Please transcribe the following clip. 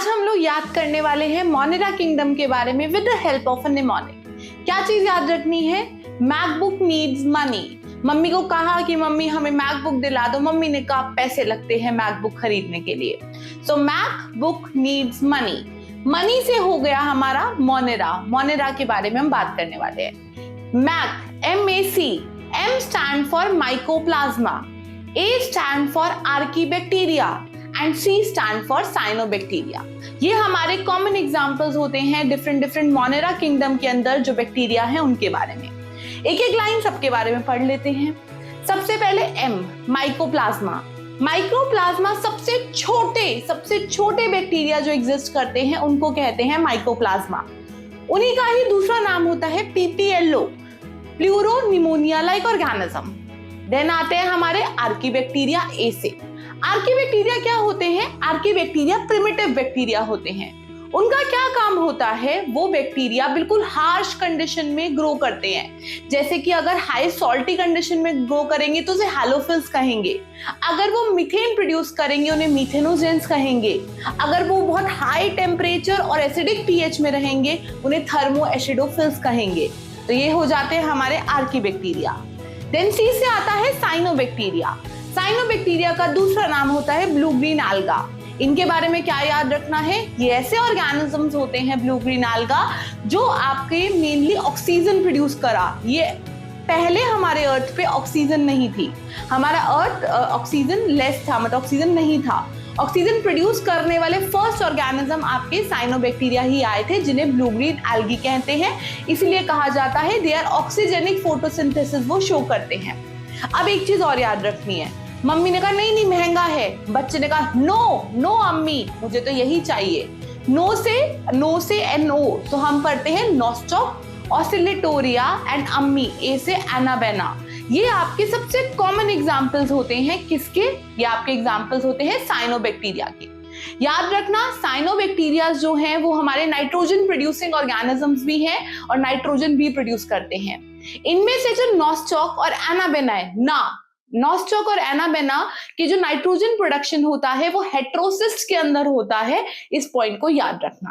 आज हम लोग याद करने वाले हैं मोनेरा किंगडम के बारे में with the help of a mnemonic. क्या चीज याद रखनी है? MacBook needs money. मम्मी को कहा कि मम्मी हमें मैकबुक दिला दो, मम्मी ने कहा पैसे लगते हैं मैकबुक खरीदने के लिए। सो मैकबुक नीड्स मनी, मनी से हो गया हमारा मोनेरा। मोनेरा के बारे में हम बात करने वाले हैं। Mac, MAC, M stand for mycoplasma, A stand for archaebacteria and C stand for cyanobacteria. ये हमारे कॉमन एग्जांपल्स होते हैं डिफरेंट मोनेरा किंगडम के अंदर जो बैक्टीरिया हैं उनके बारे में। एक एक लाइन सबके बारे में पढ़ लेते हैं। सबसे पहले M, माइकोप्लाज्मा। माइक्रोप्लाज्मा सबसे छोटे बैक्टीरिया जो एग्जिस्ट करते हैं उनको कहते हैं माइकोप्लाज्मा। उन्हीं का ही दूसरा नाम होता है PPLO, pleuropneumonia like organism. Then आते हैं हमारे आर्कीबैक्टीरिया A से। आर्कीबैक्टीरिया क्या होते हैं? आर्कीबैक्टीरिया प्रिमिटिव बैक्टीरिया होते हैं। उनका क्या काम होता है? वो बैक्टीरिया बिल्कुल हार्श कंडीशन में ग्रो करते हैं। जैसे कि अगर हाई सॉल्टी कंडीशन में ग्रो करेंगे तो उसे हैलोफिल्स कहेंगे। अगर वो मीथेन प्रोड्यूस करेंगे उन्हें मीथेनोजेंस कहेंगे। अगर वो बहुत हाई टेम्परेचर और एसिडिक pH में रहेंगे उन्हें थर्मो एसिडोफिल्स कहेंगे। तो ये हो जाते हैं हमारे आर्कीबैक्टीरिया। देन C से आता है साइनोबैक्टीरिया। साइनोबैक्टीरिया का दूसरा नाम होता है ब्लू ग्रीन alga। इनके बारे में क्या याद रखना है? ये ऐसे ऑर्गेनिजम्स होते हैं ब्लू ग्रीन alga जो आपके मेनली ऑक्सीजन प्रोड्यूस करा। ये पहले हमारे अर्थ पे ऑक्सीजन नहीं थी, हमारा अर्थ ऑक्सीजन लेस था, मतलब ऑक्सीजन नहीं था। ऑक्सीजन प्रोड्यूस करने वाले फर्स्ट ऑर्गेनिज्म आपके साइनोबैक्टीरिया ही आए थे जिन्हें ब्लू ग्रीन algae कहते हैं। इसलिए कहा जाता है दे आर ऑक्सीजेनिक फोटोसिंथेसिस, वो शो करते हैं। अब एक चीज और याद रखनी है। मम्मी ने कहा नहीं महंगा है, बच्चे ने कहा नो अम्मी मुझे तो यही चाहिए। नो से NO, तो हम पढ़ते हैं नॉस्टॉक, ऑसिलेटोरिया एंड अम्मी A से एनाबेना। ये आपके सबसे कॉमन एग्जांपल्स होते हैं किसके? ये आपके एग्जांपल्स होते हैं साइनोबैक्टीरिया के। याद रखना साइनोबैक्टीरिया जो हैं वो हमारे नाइट्रोजन प्रोड्यूसिंग ऑर्गेनिजम्स भी हैं और नाइट्रोजन भी प्रोड्यूस करते हैं। इनमें से जो नॉस्टॉक और एनाबेना है नॉस्टॉक और एनाबेना की जो नाइट्रोजन प्रोडक्शन होता है वो हेटेरोसिस्ट के अंदर होता है। इस पॉइंट को याद रखना।